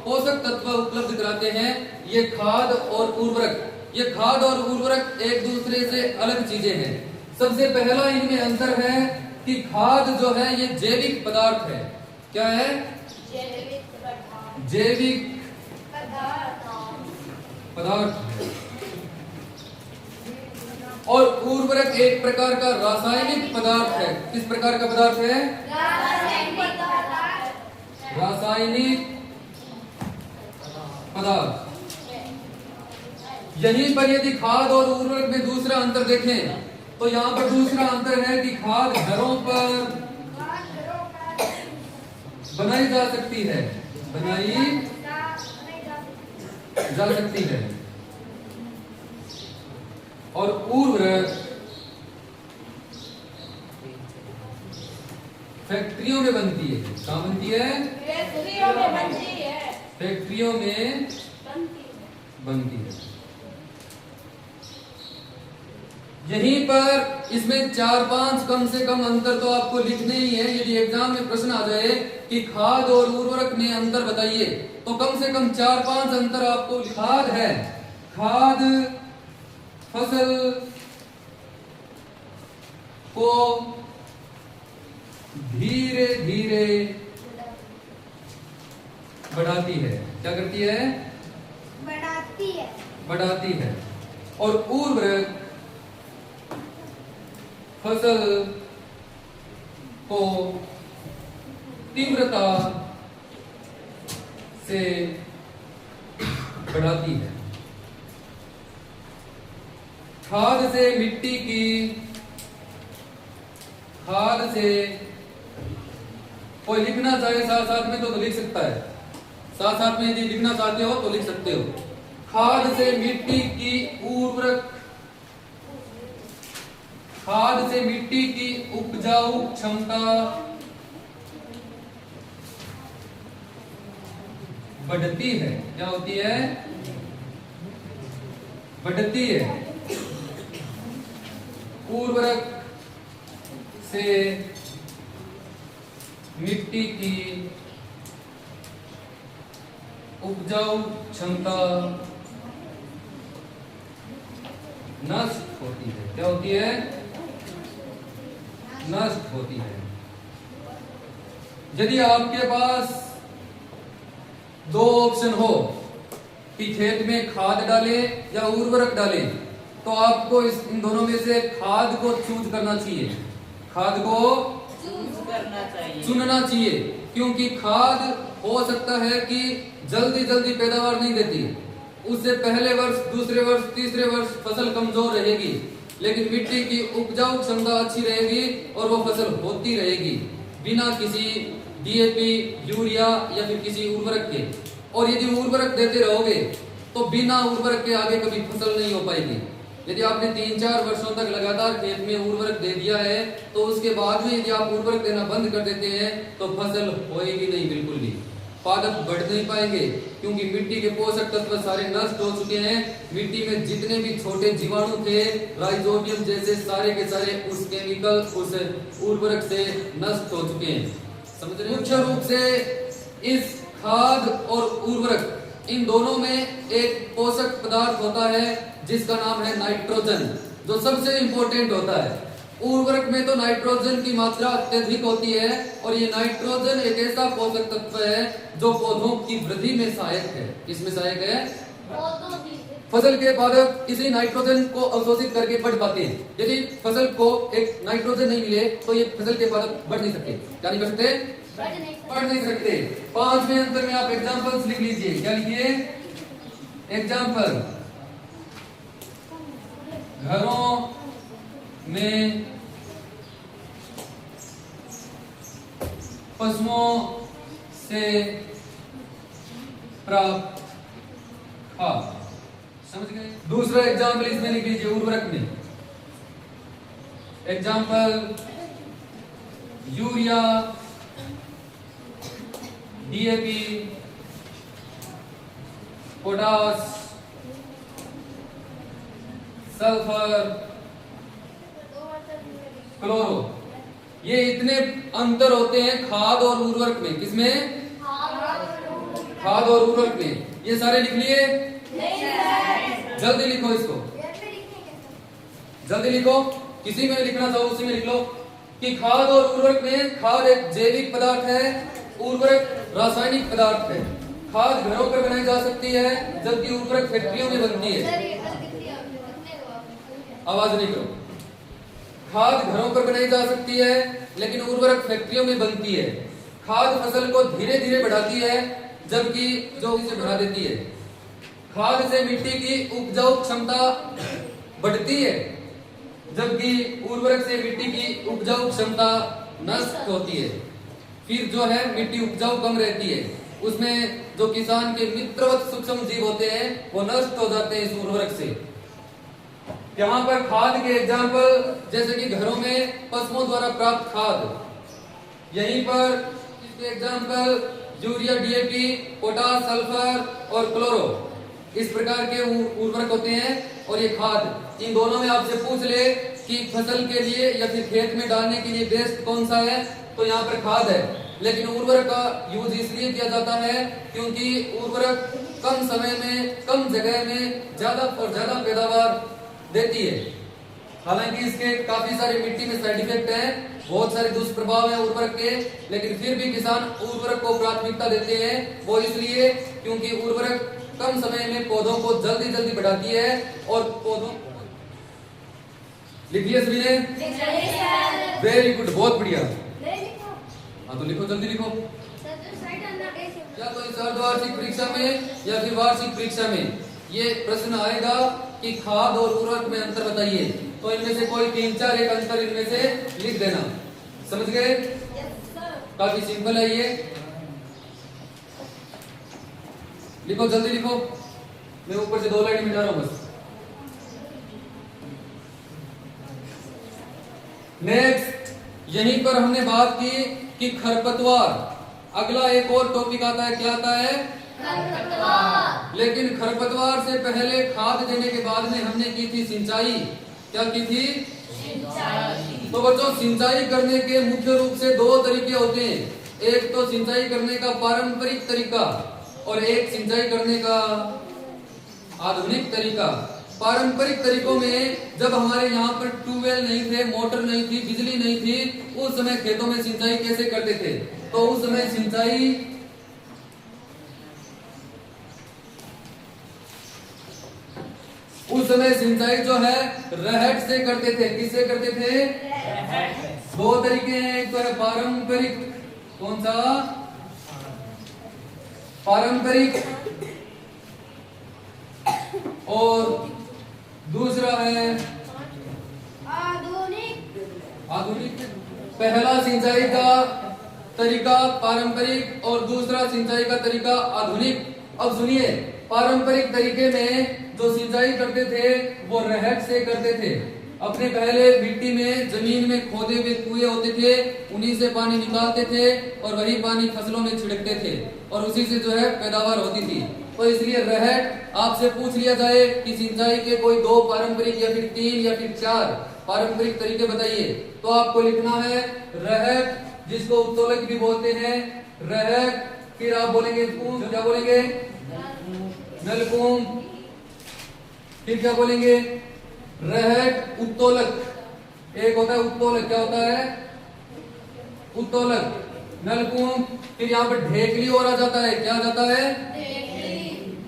पोषक तत्व उपलब्ध कराते हैं ये खाद और उर्वरक। ये खाद और उर्वरक एक दूसरे से अलग चीजें हैं। सबसे पहला इनमें अंतर है कि खाद जो है ये जैविक पदार्थ है। क्या है? जैविक पदार्थ है। और उर्वरक एक प्रकार का रासायनिक पदार्थ है। किस प्रकार का पदार्थ है? रासायनिक पदार्थ। यहीं पर यदि खाद और उर्वरक में दूसरा अंतर देखें तो यहाँ पर दूसरा अंतर है कि खाद घरों पर बनाई जा सकती है, बनाई जा सकती है, और उर्वरक फैक्ट्रियों में बनती है। कहाँ बनती है? फैक्ट्रियों में बनती है। यहीं पर इसमें 4-5 कम से कम अंतर तो आपको लिखने ही है। यदि एग्जाम में प्रश्न आ जाए कि खाद और उर्वरक में अंतर बताइए तो कम से कम 4-5 अंतर आपको। खाद है, खाद फसल को धीरे धीरे बढ़ाती है। क्या करती है? बढ़ाती है। और उर्वरक फसल को तीव्रता से बढ़ाती है। खाद से मिट्टी की, खाद से कोई लिखना चाहे साथ साथ में तो लिख सकता है। साथ साथ में यदि लिखना चाहते हो तो लिख सकते हो। खाद से मिट्टी की उर्वरक, खाद से मिट्टी की उपजाऊ क्षमता बढ़ती है। क्या होती है? बढ़ती है। उर्वरक से मिट्टी की उपजाऊ क्षमता नष्ट होती है। क्या होती है? नष्ट होती है। यदि आपके पास 2 ऑप्शन हो कि खेत में खाद डालें या उर्वरक डालें तो आपको इन दोनों में से खाद को चूज करना चाहिए। खाद को चुनना चाहिए, क्योंकि खाद हो सकता है कि जल्दी जल्दी पैदावार नहीं देती। उससे पहले वर्ष, दूसरे वर्ष, तीसरे वर्ष फसल कमजोर रहेगी, लेकिन मिट्टी की उपजाऊ क्षमता अच्छी रहेगी और वो फसल होती रहेगी बिना किसी डीएपी, यूरिया या फिर किसी उर्वरक के। और यदि उर्वरक देते रहोगे तो बिना उर्वरक के आगे कभी फसल नहीं हो पाएगी। यदि आपने 3-4 वर्षों तक लगातार खेत में उर्वरक दे दिया है तो उसके बाद में यदि आप उर्वरक देना बंद कर देते हैं तो फसल होएगी नहीं, बिल्कुल भी पादप बढ़ नहीं पाएंगे, क्योंकि मिट्टी के पोषक तत्व सारे नष्ट हो चुके हैं। मिट्टी में जितने भी छोटे जीवाणु थे, राइजोबियम जैसे, सारे के सारे उस केमिकल, उस उर्वरक से नष्ट हो चुके हैं। समझ रहे? मुख्य रूप से इस खाद और उर्वरक, इन दोनों में एक पोषक पदार्थ होता है जिसका नाम है नाइट्रोजन, जो सबसे इंपॉर्टेंट होता है। उर्वरक में तो नाइट्रोजन की मात्रा अत्यधिक होती है और ये नाइट्रोजन एक ऐसा पोषक तत्व है जो पौधों की वृद्धि में सहायक है। किसमें सहायक है? फसल के पादप इसी नाइट्रोजन को अवशोषित करके बढ़ पाते हैं। यदि फसल को एक नाइट्रोजन नहीं मिले तो ये फसल के पादप बढ़ नहीं सकते। क्या नहीं कर सकते? बढ़ नहीं सकते। 5वें अंतर में आप एग्जाम्पल्स लिख लीजिए। क्या लिखिए? एग्जाम्पल। घरों में पशुओं से प्राप्त खाद। समझ गए? दूसरा एग्जाम्पल इसमें लिख लीजिए उर्वरक में। Example urea, DAP, potash, sulphur, chloro. ये इतने अंतर होते हैं खाद और उर्वरक में। किसमें? खाद और उर्वरक में। ये सारे लिख लिए? जल्दी लिखो इसको, जल्दी लिखो। किसी में लिखना चाहो उसी में लिख लो कि खाद और उर्वरक में खाद एक जैविक पदार्थ है, उर्वरक रासायनिक पदार्थ है। खाद घरों पर बनाई जा सकती है जबकि उर्वरक फैक्ट्रियों में बनती है। आवाज नहीं करो। खाद घरों पर बनाई जा सकती है लेकिन उर्वरक फैक्ट्रियों में बनती है। खाद फसल को धीरे धीरे बढ़ाती है जबकि जो इसे बढ़ा देती है। खाद से मिट्टी की उपजाऊ क्षमता बढ़ती है जबकि उर्वरक से मिट्टी की उपजाऊ क्षमता नष्ट होती है। फिर जो है मिट्टी उपजाऊ कम रहती है, उसमें जो किसान के मित्रवत सूक्ष्म जीव होते हैं वो नष्ट हो जाते हैं इस उर्वरक से। यहाँ पर खाद के एग्जाम्पल जैसे कि घरों में पशुओं द्वारा प्राप्त खाद, यहीं पर इसके example urea, DAP, potash, sulphur और क्लोरो, इस प्रकार के उर्वरक होते हैं। और ये खाद, इन दोनों में आपसे पूछ ले कि फसल के लिए या फिर खेत में डालने के लिए बेस्ट कौन सा है, तो यहाँ पर खाद है। लेकिन उर्वरक का यूज इसलिए किया जाता है क्योंकि उर्वरक कम समय में कम जगह में ज्यादा और ज्यादा पैदावार देती है। हालांकि इसके काफी सारे मिट्टी में साइड इफेक्ट हैं, बहुत सारे दुष्प्रभाव हैं उर्वरक के, लेकिन फिर भी किसान उर्वरक को प्राथमिकता देते हैं। वो इसलिए क्योंकि उर्वरक कम समय में पौधों को जल्दी जल्दी बढ़ाती है और पौधों। लिखिए सभी ने? वेरी गुड, बहुत बढ़िया। हाँ तो लिखो, जल्दी लिखो। या तो इस अर्धवार्षिक परीक्षा में या फिर वार्षिक परीक्षा में ये प्रश्न आएगा कि खाद और उर्वरक में अंतर बताइए, तो इनमें से कोई 3-4 एक अंतर इनमें से लिख देना। समझ गए? काफी सिंपल है ये। लिखो, जल्दी लिखो। मैं ऊपर से 2 लाइन मिटा रहा हूं बस। नेक्स्ट, यहीं पर हमने बात की कि खरपतवार। अगला एक और टॉपिक आता है, क्या आता है? खरपतवार। लेकिन खरपतवार से पहले खाद देने के बाद में हमने की थी सिंचाई। क्या की थी? सिंचाई। तो बच्चों, सिंचाई करने के मुख्य रूप से 2 तरीके होते हैं। एक तो सिंचाई करने का पारंपरिक तरीका और एक सिंचाई करने का आधुनिक तरीका। पारंपरिक तरीकों में जब हमारे यहाँ पर ट्यूबवेल नहीं थे, मोटर नहीं थी, बिजली नहीं थी, उस समय खेतों में सिंचाई कैसे करते थे? तो उस समय सिंचाई जो है रहट से करते थे। किससे करते थे? 2 तरीके हैं, एक तो है पारंपरिक। कौन सा? पारंपरिक। और दूसरा है आधुनिक। पहला सिंचाई का तरीका पारंपरिक और दूसरा सिंचाई का तरीका आधुनिक। अब सुनिए, पारंपरिक तरीके में जो सिंचाई करते थे वो रहट से करते थे। अपने पहले मिट्टी में, जमीन में खोदे हुए कुएं होते थे, उन्हीं से पानी निकालते थे और वही पानी फसलों में छिड़कते थे और उसी से जो है पैदावार होती थी। तो इसलिए रहट आपसे पूछ लिया जाए कि सिंचाई के कोई 2 पारंपरिक या फिर 3 या फिर 4 पारंपरिक तरीके बताइए, तो आपको लिखना है रहट, जिसको उत्तोलक भी बोलते हैं, रहट। फिर आप बोलेंगे क्या बोलेंगे? नलकूम। फिर क्या बोलेंगे? रहट, उत्तोलक। एक होता है उत्तोलक, क्या होता है? उत्तोलक, नलकूम। फिर यहाँ पर ढेकली और आ जाता है, क्या आ जाता है?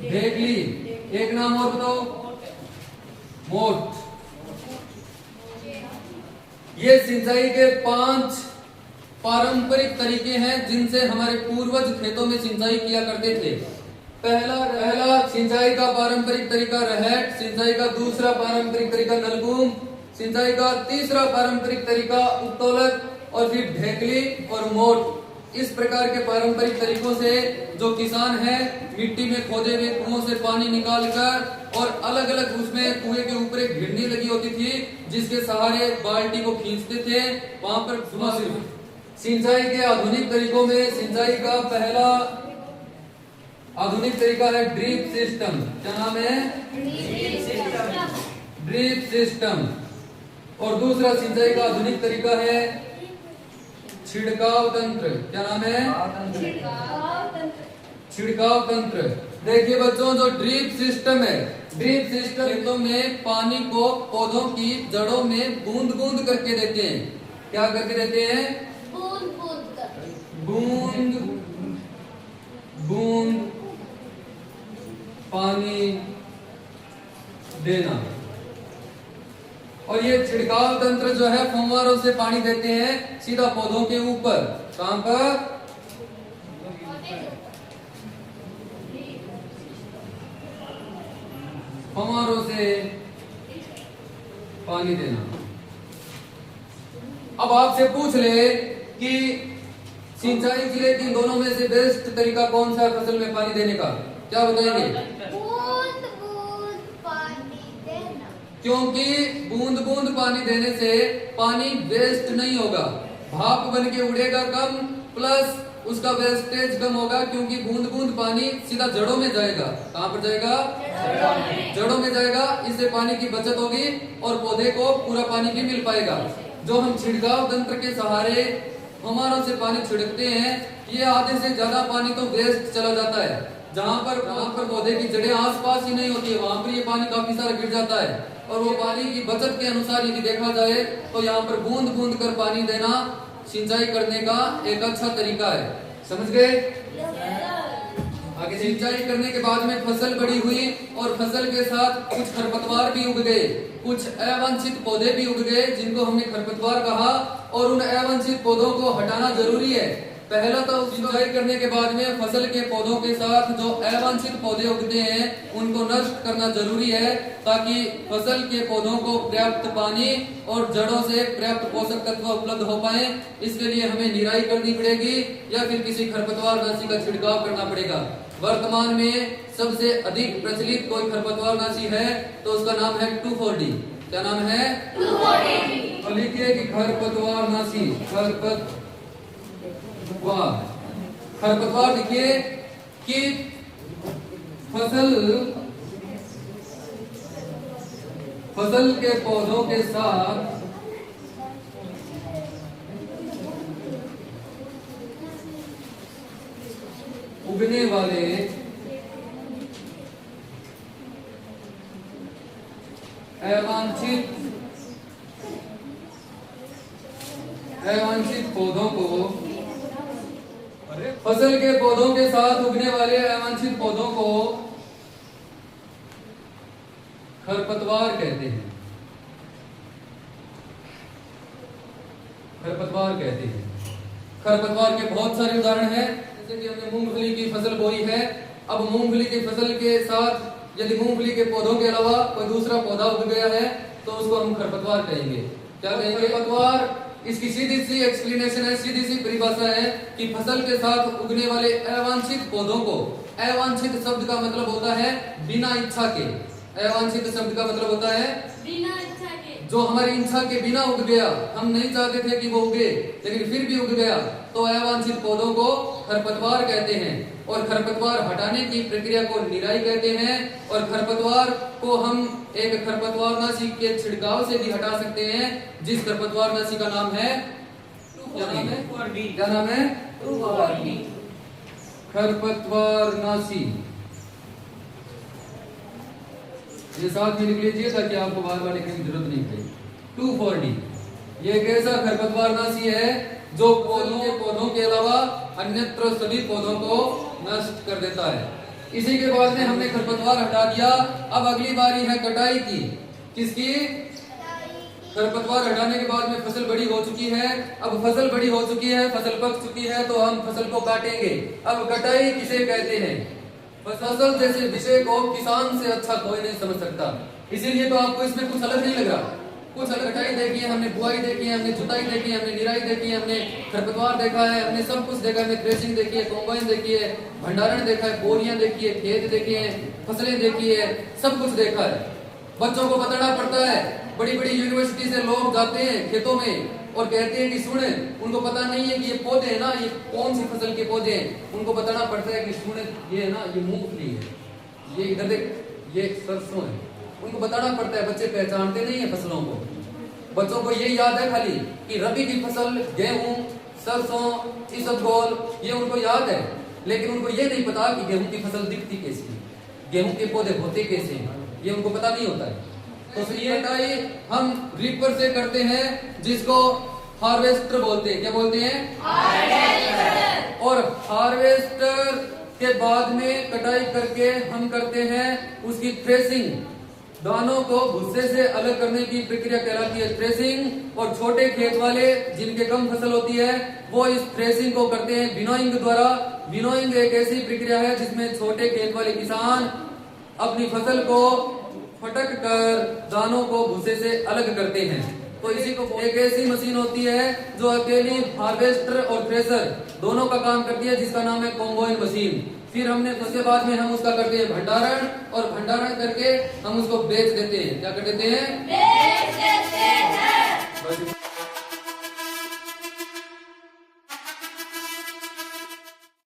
ढेकली। एक नाम और बताओ? मोट। ये सिंचाई के 5 पारंपरिक तरीके हैं जिनसे हमारे पूर्वज खेतों में सिंचाई किया करते थे। पहला सिंचाई का पारंपरिक तरीका रहट, सिंचाई का दूसरा पारंपरिक तरीका नलकूम, सिंचाई का तीसरा पारंपरिक तरीका उत्तोलक और फिर ढेकली और मोट। इस प्रकार के पारंपरिक तरीकों से जो किसान है मिट्टी में खोदे हुए कुओं से पानी निकालकर और अलग अलग उसमें कुएं के ऊपर एक घिरनी लगी होती थी जिसके सहारे बाल्टी को खींचते थे, वहां पर सिंचाई के आधुनिक तरीकों में सिंचाई का पहला आधुनिक तरीका है ड्रिप सिस्टम। क्या नाम है? Drip system. और दूसरा सिंचाई का आधुनिक तरीका है छिड़काव तंत्र। क्या नाम है? छिड़काव तंत्र। देखिए बच्चों, जो ड्रिप सिस्टम है, ड्रिप सिस्टम खेतों में पानी को पौधों की जड़ों में बूंद बूंद करके देते हैं। क्या करके देते हैं? बूंद बूंद कर, बूंद बूंद पानी देना। और ये छिड़काव तंत्र जो है फव्वारों से पानी देते हैं सीधा पौधों के ऊपर। कहां पर? फव्वारों से पानी देना। अब आपसे पूछ ले कि सिंचाई के लिए इन दोनों में से बेस्ट तरीका कौन सा है फसल में पानी देने का? क्या बताएंगे? बूंद बूंद पानी देना। क्योंकि बूंद बूंद पानी देने से पानी वेस्ट नहीं होगा, भाप बन के उड़ेगा कम, प्लस उसका वेस्टेज कम होगा, क्योंकि बूंद बूंद पानी सीधा जड़ों में जाएगा। कहां पर जाएगा? जड़ों में जाएगा। इससे पानी की बचत होगी और पौधे को पूरा पानी भी मिल पाएगा। जो हम छिड़काव तंत्र के सहारे फव्वारों से पानी छिड़कते हैं, ये आधे से ज्यादा पानी तो वेस्ट चला जाता है। जहां पर पौधे की जड़ें आसपास ही नहीं होती है, वहां पर ये पानी काफी सारा गिर जाता है। और वो पानी की बचत के अनुसार यदि देखा जाए तो यहाँ पर बूंद बूंद कर पानी देना सिंचाई करने का एक अच्छा तरीका है। समझ गए? आगे सिंचाई करने के बाद में फसल बड़ी हुई और फसल के साथ कुछ खरपतवार भी उग गए, कुछ अवांछित पौधे भी उग गए जिनको हमने खरपतवार कहा, और उन अवांछित पौधों को हटाना जरूरी है। पहला तो सिंचाई करने के बाद में फसल के पौधों के साथ जो अवांछित पौधे उगते हैं उनको नष्ट करना जरूरी है, ताकि फसल के पौधों को पर्याप्त पानी और जड़ों से पर्याप्त पोषक तत्व उपलब्ध हो पाए। इसके लिए हमें निराई करनी पड़ेगी या फिर किसी खरपतवार नाशी का छिड़काव करना पड़ेगा। वर्तमान में सबसे अधिक प्रचलित कोई खरपतवार नाशी है तो उसका नाम है 2,4-D। क्या नाम है? 2,4-D। तो लिखिए कि खरपतवार नाशी, खरपतवार लिखिए कि फसल के पौधों के साथ उगने वाले अवांछित पौधों को, फसल के पौधों के साथ उगने वाले अवांछित पौधों को खरपतवार कहते हैं। खरपतवार कहते हैं। खरपतवार के बहुत सारे उदाहरण हैं। जैसे कि हमने मूंगफली की फसल बोई है, अब मूंगफली की फसल के साथ यदि मूंगफली के पौधों के अलावा कोई दूसरा पौधा उग गया है तो उसको हम खरपतवार कहेंगे। क्या कहेंगे? खरपतवार, इसकी सीधी सी एक्सप्लेनेशन है, सीधी सी परिभाषा है कि फसल के साथ उगने वाले अवांछित पौधों को, अवांछित शब्द का मतलब होता है बिना इच्छा के, अवांछित शब्द का मतलब होता है बिना इच्छा के, जो हमारी इच्छा के बिना उग गया, हम नहीं चाहते थे कि वो उगे लेकिन फिर भी उग गया, तो अवांछित पौधों को खरपतवार कहते हैं। और खरपतवार हटाने की प्रक्रिया को निराई कहते हैं। और खरपतवार को हम एक खरपतवारनाशी के छिड़काव से भी हटा सकते हैं, जिस खरपतवारनाशी का नाम है, क्या नाम है? खरपतवारनाशी। ये साथ में लिख लीजिए ताकि आपको बार बार लिखने की जरूरत नहीं पड़े। 2,4-D ये एक ऐसा खरपतवारनाशी है जो पौधों के अलावा अन्यत्र सभी पौधों को नष्ट कर देता है। इसी के बाद में हमने खरपतवार हटा दिया। अब अगली बारी है कटाई की। किसकी? खरपतवार हटाने के बाद में फसल बड़ी हो चुकी है। अब फसल बड़ी हो चुकी है, फसल पक चुकी है, तो हम फसल को काटेंगे। अब कटाई किसे कहते हैं? फसल जैसे विषय को किसान से अच्छा कोई नहीं समझ सकता, इसीलिए तो आपको इसमें कुछ अलग नहीं लग रहा। कुछ अलग कटाई देखी है हमने, बुआई देखी है हमने, जुताई देखी है हमने, निराई देखी है हमने, खरपतवार देखा है हमने, सब कुछ देखा है हमने, थ्रेशिंग देखी है, कॉम्बाइन देखी है, भंडारण देखा है, बोरियां देखी है, खेत देखे हैं, फसलें देखी है, सब कुछ देखा है। बच्चों को बताना पड़ता है। बड़ी बड़ी यूनिवर्सिटी से लोग जाते हैं खेतों में और कहते हैं कि सुन, उनको पता नहीं है कि ये पौधे है ना, ये कौन सी फसल के पौधे हैं। उनको बताना पड़ता है कि सुन, ये है ना, ये मूंगफली है, ये इधर देख, ये सरसों है। उनको बताना पड़ता है, बच्चे पहचानते नहीं है फसलों को। बच्चों को ये याद है खाली कि रबी की फसल गेहूं, सरसों, इसबगोल, ये उनको याद है। लेकिन उनको ये नहीं पता कि गेहूं की फसल दिखती कैसी है, गेहूं के पौधे होते कैसे हैं, ये उनको पता नहीं होता है। तो इसलिए कटाई हम रीपर से करते हैं, जिसको हार्वेस्टर बोलते हैं। क्या बोलते हैं? हार्वेस्टर। और हार्वेस्टर के बाद में कटाई करके हम करते हैं उसकी थ्रेसिंग। दानों को भुस्से से अलग करने की प्रक्रिया कहलाती है थ्रेसिंग। और छोटे खेत वाले जिनके कम फसल होती है वो इस थ्रेसिंग को करते हैं विनोइंग द्वारा। विनोइंग एक ऐसी प्रक्रिया है जिसमें छोटे खेत वाले किसान अपनी फसल को फटक कर दानों को भूसे से अलग करते हैं। तो इसी को एक ऐसी मशीन होती है जो अकेली हार्वेस्टर और थ्रेसर दोनों का काम करती है, जिसका नाम है कॉम्बाइन मशीन। फिर हमने उसके बाद में हम उसका करते हैं भंडारण, और भंडारण करके हम उसको बेच देते हैं। क्या कर देते हैं? बेच देते हैं।